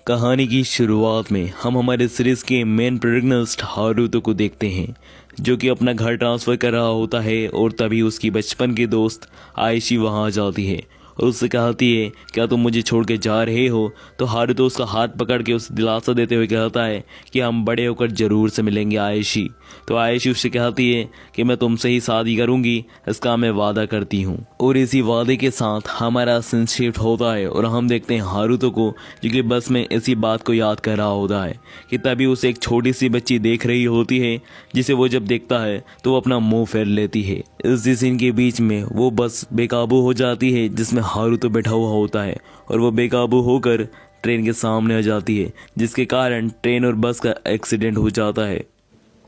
कहानी की शुरुआत में हम हमारे सीरीज के मेन प्रोटैगनिस्ट हारुतो को देखते हैं, जो कि अपना घर ट्रांसफ़र कर रहा होता है और तभी उसकी बचपन की दोस्त आयशी वहां आ जाती है और उससे कहती है, क्या तुम मुझे छोड़ के जा रहे हो? तो हारुतो उसका हाथ पकड़ के उसे दिलासा देते हुए कहता है कि हम बड़े होकर ज़रूर से मिलेंगे आयशी। तो आयशी उससे कहती है कि मैं तुमसे ही शादी करूंगी, इसका मैं वादा करती हूँ। और इसी वादे के साथ हमारा सीन शिफ्ट होता है और हम देखते हैं हारुतो को, जो कि बस में इसी बात को याद कर रहा होता है कि तभी उसे एक छोटी सी बच्ची देख रही होती है, जिसे वो जब देखता है तो वो अपना मुंह फेर लेती है। इसी सीन के बीच में वो बस बेकाबू हो जाती है जिसमें हारुतो बैठा हुआ होता है और वो बेकाबू होकर ट्रेन के सामने आ जाती है, जिसके कारण ट्रेन और बस का एक्सीडेंट हो जाता है।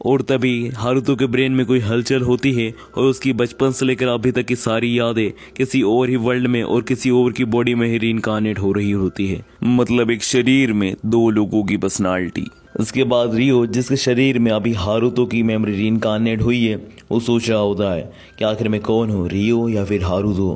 और तभी हारुतो के ब्रेन में कोई हलचल होती है और उसकी बचपन से लेकर अभी तक की सारी यादें किसी और ही वर्ल्ड में और किसी और की बॉडी में ही रीइंकार्नेट हो रही होती है। मतलब एक शरीर में दो लोगों की पर्सनालिटी। इसके बाद रियो, जिसके शरीर में अभी हारुतो की मेमोरी रीइंकार्नेट हुई है, वो सोच रहा होता है कि आखिर मैं कौन हूँ, रियो या फिर हारुतो।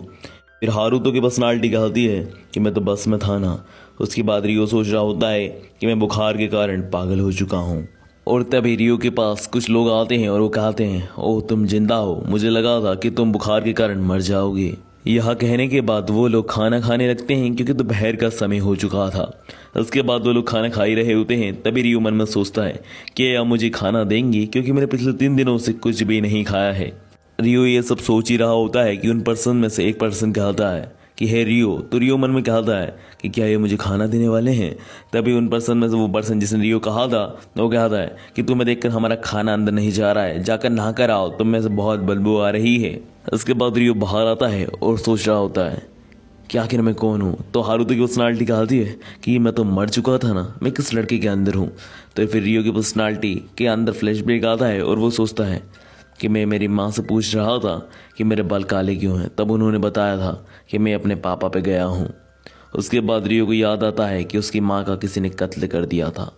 फिर हारुतो की पर्सनालिटी कहती है कि मैं तो बस में था ना। उसके बाद रियो सोच रहा होता है कि मैं बुखार के कारण पागल हो चुका हूँ। और तभी रियो के पास कुछ लोग आते हैं और वो कहते हैं, ओह तुम जिंदा हो, मुझे लगा था कि तुम बुखार के कारण मर जाओगे। यह कहने के बाद वो लोग खाना खाने लगते हैं क्योंकि दोपहर का समय हो चुका था। उसके बाद वो लोग खाना खा ही रहे होते हैं, तभी रियो मन में सोचता है कि या मुझे खाना देंगी, क्योंकि मैंने पिछले 3 दिनों से कुछ भी नहीं खाया है। रियो ये सब सोच ही रहा होता है कि उन पर्सन में से एक पर्सन कहता है कि हे रियो। तो रियो मन में कहता है कि क्या ये मुझे खाना देने वाले हैं? तभी उन पर्सन में से वो पर्सन जिसने रियो कहा था, वो कहता है कि तुम्हें देखकर हमारा खाना अंदर नहीं जा रहा है, जाकर नहा कर आओ, तुम में से बहुत बदबू आ रही है। इसके बाद रियो बाहर आता है और सोच रहा होता है कि आखिर मैं कौन हूँ। तो हारुतो की पर्सनालिटी कहती है कि मैं तो मर चुका था ना, मैं किस लड़के के अंदर हूँ। तो फिर रियो की पर्सनालिटी के अंदर फ्लैशबैक आता है और वो सोचता है कि मैं मेरी माँ से पूछ रहा था कि मेरे बाल काले क्यों हैं, तब उन्होंने बताया था कि मैं अपने पापा पे गया हूँ। उसके बाद रियो को याद आता है कि उसकी माँ का किसी ने कत्ल कर दिया था।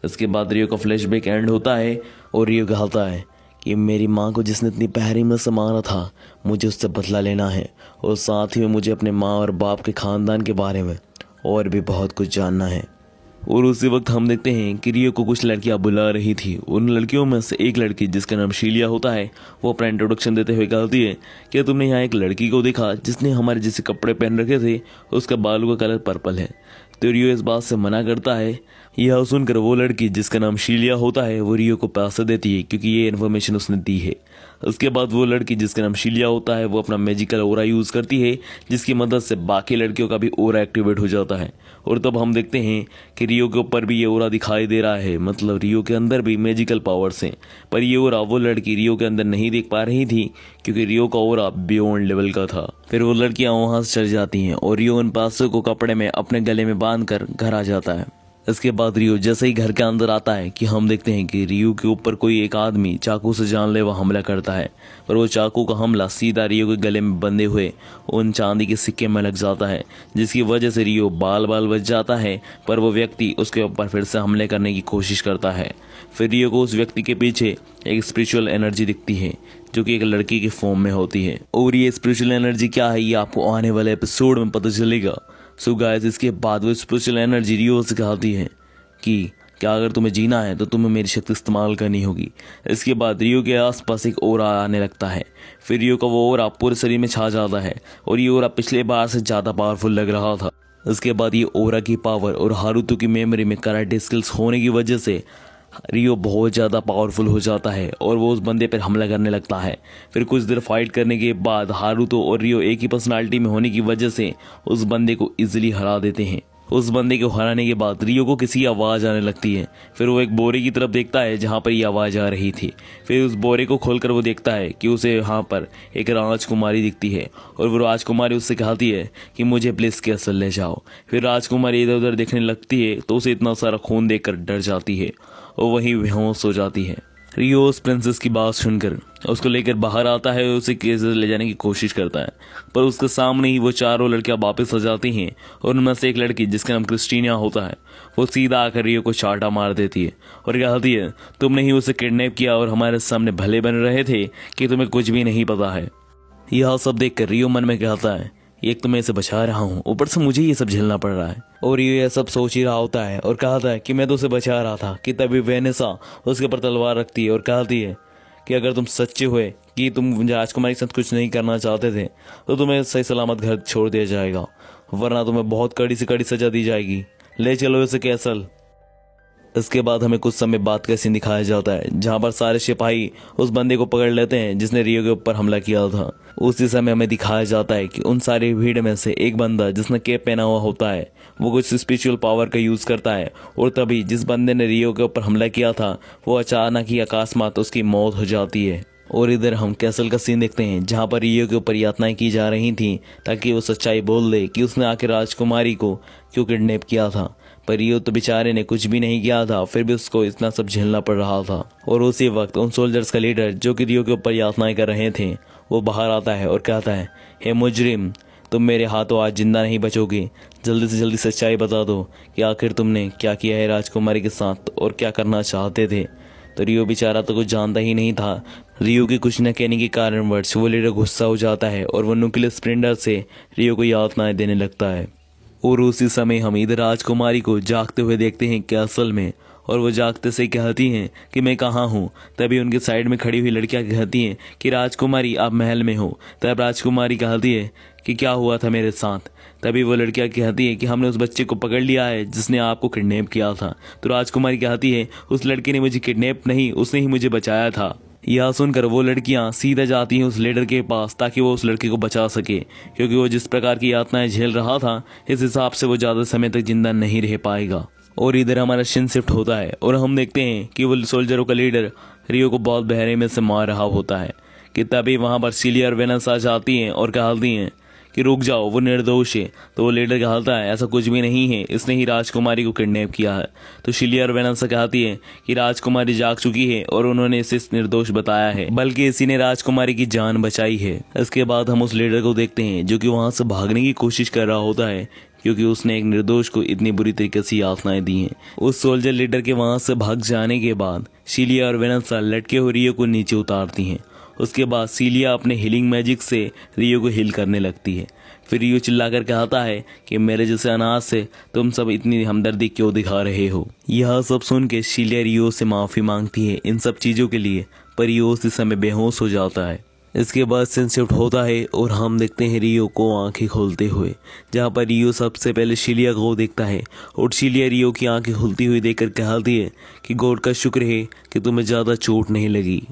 इसके बाद रियो का फ्लैशबैक एंड होता है और रियो कहता है कि मेरी माँ को जिसने इतनी पहरी में से मारा था, मुझे उससे बदला लेना है और साथ ही में मुझे अपने माँ और बाप के ख़ानदान के बारे में और भी बहुत कुछ जानना है। और उसी वक्त हम देखते हैं कि रियो को कुछ लड़कियां बुला रही थी। उन लड़कियों में से एक लड़की, जिसका नाम शीलिया होता है, वो अपना इंट्रोडक्शन देते हुए कहती है, क्या तुमने यहाँ एक लड़की को देखा जिसने हमारे जैसे कपड़े पहन रखे थे, उसका बालों का कलर पर्पल है? तो रियो इस बात से मना करता है। यह सुनकर वो लड़की, जिसका नाम शीलिया होता है, वो रियो को पैसे देती है क्योंकि ये इन्फॉर्मेशन उसने दी है। उसके बाद वो लड़की, जिसका नाम शीलिया होता है, वो अपना मैजिकल ओरा यूज़ करती है, जिसकी मदद से बाकी लड़कियों का भी ओरा एक्टिवेट हो जाता है। और तब हम देखते हैं कि रियो के ऊपर भी ये ओरा दिखाई दे रहा है, मतलब रियो के अंदर भी मैजिकल पावर्स हैं। पर ये ओरा वो लड़की रियो के अंदर नहीं देख पा रही थी क्योंकि रियो का ओरा बियॉन्ड लेवल का था। फिर वो लड़कियां वहां से चल जाती हैं और रियो उन पैसों को कपड़े में अपने गले में बांध कर घर आ जाता है। इसके बाद रियो जैसे ही घर के अंदर आता है कि हम देखते हैं कि रियो के ऊपर कोई एक आदमी चाकू से जानलेवा हमला करता है, पर वो चाकू का हमला सीधा रियो के गले में बंधे हुए उन चांदी के सिक्के में लग जाता है, जिसकी वजह से रियो बाल बाल बच जाता है। पर वो व्यक्ति उसके ऊपर फिर से हमले करने की कोशिश करता है। फिर रियो को उस व्यक्ति के पीछे एक स्पिरिचुअल एनर्जी दिखती है, जो कि एक लड़की के फॉर्म में होती है। और ये स्पिरिचुअल एनर्जी क्या है, ये आपको आने वाले एपिसोड में पता चलेगा। सो गाइस, इसके बाद वो स्पिरिचुअल एनर्जी रियो से कहती है कि क्या अगर तुम्हें जीना है तो तुम्हें मेरी शक्ति इस्तेमाल करनी होगी। इसके बाद रियो के आसपास एक ओरा आने लगता है। फिर रियो का वो ओरा पूरे शरीर में छा जाता है और ये ओरा पिछले बार से ज़्यादा पावरफुल लग रहा था। इसके बाद ये ओरा की पावर और हारुतो की मेमोरी में कराटे स्किल्स होने की वजह से रियो बहुत ज़्यादा पावरफुल हो जाता है और वो उस बंदे पर हमला करने लगता है। फिर कुछ देर फाइट करने के बाद हारुतो और रियो एक ही पर्सनालिटी में होने की वजह से उस बंदे को इजीली हरा देते हैं। उस बंदे को हराने के बाद रियो को किसी आवाज़ आने लगती है। फिर वो एक बोरे की तरफ देखता है जहाँ पर ये आवाज़ आ रही थी। फिर उस बोरे को खोलकर वो देखता है कि उसे यहाँ पर एक राजकुमारी दिखती है और वो राजकुमारी उससे कहती है कि मुझे ब्लिस कैसल ले जाओ। फिर राजकुमारी इधर उधर देखने लगती है तो उसे इतना सारा खून देखकर डर जाती है और वहीं बेहोश हो जाती है। रियो उस प्रिंसेस की बात सुनकर उसको लेकर बाहर आता है और उसे केस ले जाने की कोशिश करता है, पर उसके सामने ही वो चारों लड़कियां वापस आ जाती हैं और उनमें से एक लड़की, जिसका नाम क्रिस्टीना होता है, वो सीधा आकर रियो को चाटा मार देती है और कहती है, तुमने ही उसे किडनैप किया और हमारे सामने भले बन रहे थे कि तुम्हें कुछ भी नहीं पता है। यह सब देखकर रियो मन में कहता है, एक तो मैं इसे बचा रहा हूँ, ऊपर से मुझे ये सब झेलना पड़ रहा है। और ये सब सोच ही रहा होता है और कहता है कि मैं तो उसे बचा रहा था कि तभी वेनेसा उसके ऊपर तलवार रखती है और कहती है कि अगर तुम सच्चे हुए कि तुम राजकुमारी के साथ कुछ नहीं करना चाहते थे तो तुम्हें सही सलामत घर छोड़ दिया जाएगा, वरना तुम्हें बहुत कड़ी से कड़ी सजा दी जाएगी। ले चलो इसे कैसल। इसके बाद हमें कुछ समय बाद का सीन दिखाया जाता है जहां पर सारे सिपाही उस बंदे को पकड़ लेते हैं जिसने रियो के ऊपर हमला किया था। उसी समय हमें दिखाया जाता है कि उन सारी भीड़ में से एक बंदा जिसने कैप पहना हुआ होता है वो कुछ स्पिरिचुअल पावर का यूज करता है और तभी जिस बंदे ने रियो के ऊपर हमला किया था वो अचानक ही अकस्मात उसकी मौत हो जाती है। और इधर हम कैसल का सीन देखते हैं जहां पर रियो के ऊपर यातनाएं की जा रही थी ताकि वो सच्चाई बोल दे कि उसने आखिर राजकुमारी को क्यों किडनैप किया था। पर रियो तो बेचारे ने कुछ भी नहीं किया था, फिर भी उसको इतना सब झेलना पड़ रहा था। और उसी वक्त उन सोल्जर्स का लीडर जो कि रियो के ऊपर यातनाएं कर रहे थे वो बाहर आता है और कहता है, हे मुजरिम, तुम मेरे हाथों आज जिंदा नहीं बचोगे। जल्दी से जल्दी सच्चाई बता दो कि आखिर तुमने क्या किया है राजकुमारी के साथ और क्या करना चाहते थे। तो रियो बेचारा तो कुछ जानता ही नहीं था। रियो के कुछ न कहने के कारणवश वो लीडर गुस्सा हो जाता है और वो न्यूक्लियर स्प्लेंडर से रियो को यातनाएं देने लगता है। और उसी समय हम इधर राजकुमारी को जागते हुए देखते हैं कैसल में, और वो जागते से कहती हैं कि मैं कहाँ हूँ। तभी उनके साइड में खड़ी हुई लड़कियाँ कहती हैं कि राजकुमारी आप महल में हो। तब राजकुमारी कहती है कि क्या हुआ था मेरे साथ। तभी वो लड़कियाँ कहती है कि हमने उस बच्चे को पकड़ लिया है जिसने आपको किडनैप किया था। तो राजकुमारी कहती है उस लड़के ने मुझे किडनैप नहीं, उसने ही मुझे बचाया था। यह सुनकर वो लड़कियां सीधा जाती हैं उस लीडर के पास ताकि वो उस लड़के को बचा सके, क्योंकि वो जिस प्रकार की यातनाएं झेल रहा था इस हिसाब से वो ज़्यादा समय तक जिंदा नहीं रह पाएगा। और इधर हमारा सीन शिफ्ट होता है और हम देखते हैं कि वो सोल्जरों का लीडर रियो को बहुत बहरे में से मार रहा होता है कि तभी वहाँ पर सिलिया और वेनेसा जाती हैं और कहती हैं कि रुक जाओ, वो निर्दोष है। तो वो लीडर कहता है ऐसा कुछ भी नहीं है, इसने ही राजकुमारी को किडनैप किया है। तो सिलिया और वेनेसा कहती है कि राजकुमारी जाग चुकी है और उन्होंने इसे निर्दोष बताया है, बल्कि इसी ने राजकुमारी की जान बचाई है। इसके बाद हम उस लीडर को देखते हैं जो कि वहां से भागने की कोशिश कर रहा होता है क्योंकि उसने एक निर्दोष को इतनी बुरी तरीके से यातनाएं दी हैं। उस सोल्जर लीडर के वहां से भाग जाने के बाद सिलिया और वेनेसा लटके हुए रियो को नीचे उतारती हैं। उसके बाद सिलिया अपने हीलिंग मैजिक से रियो को हील करने लगती है। फिर रियो चिल्लाकर कहता है कि मेरे जैसे अनाथ से तुम सब इतनी हमदर्दी क्यों दिखा रहे हो। यह सब सुन के सिलिया रियो से माफी मांगती है इन सब चीजों के लिए, पर रियो उसी समय बेहोश हो जाता है। इसके बाद सीन शिफ्ट होता है और हम देखते हैं रियो को आंखें खोलते हुए, जहाँ पर रियो सबसे पहले सिलिया को देखता है और सिलिया रियो की आंखें खुलती हुई देखकर कहती है कि गॉड का शुक्र है कि तुम्हें ज़्यादा चोट नहीं लगी।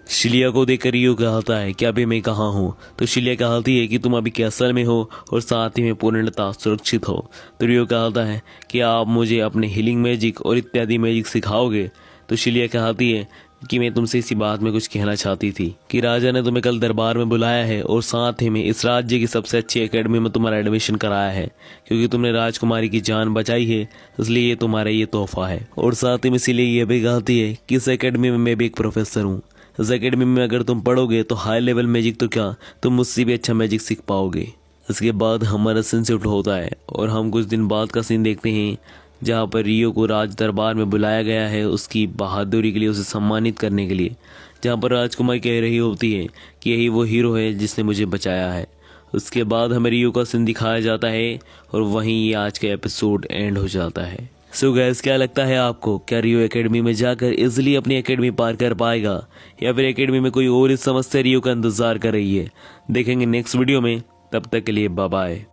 सिलिया को देखकर रियो कहता है कि अभी मैं कहाँ हूँ। तो सिलिया कहती है कि तुम अभी कैसल में हो और साथ ही में पूर्णतः सुरक्षित हो। तो रियो कहता है कि आप मुझे अपने हीलिंग मैजिक और इत्यादि मैजिक सिखाओगे। तो सिलिया कहती है कि मैं तुमसे इसी बात में कुछ कहना चाहती थी कि राजा ने तुम्हें कल दरबार में बुलाया है और साथ ही में इस राज्य की सबसे अच्छी एकेडमी में तुम्हारा एडमिशन कराया है, क्योंकि तुमने राजकुमारी की जान बचाई है, इसलिए ये तुम्हारा ये तोहफा है। और साथ ही में इसीलिए ये भी कहती है कि इस एकेडमी में मैं भी एक प्रोफेसर हूँ। इस एकेडमी में अगर तुम पढ़ोगे तो हाई लेवल मैजिक तो क्या, तुम मुझसे भी अच्छा मैजिक सीख पाओगे। इसके बाद हमारा सीन शिफ्ट होता है और हम कुछ दिन बाद का सीन देखते हैं जहाँ पर रियो को राज दरबार में बुलाया गया है उसकी बहादुरी के लिए, उसे सम्मानित करने के लिए, जहाँ पर राजकुमारी कह रही होती है कि यही वो हीरो है जिसने मुझे बचाया है। उसके बाद हमें रियो का सीन दिखाया जाता है और वहीं ये आज का एपिसोड एंड हो जाता है। सो गाइस, क्या लगता है आपको, क्या रियो एकेडमी में जाकर इजिली अपनी एकेडमी पार कर पाएगा या फिर एकेडमी में कोई और इस समस्या रियो का इंतजार कर रही है? देखेंगे नेक्स्ट वीडियो में। तब तक के लिए बाय बाय।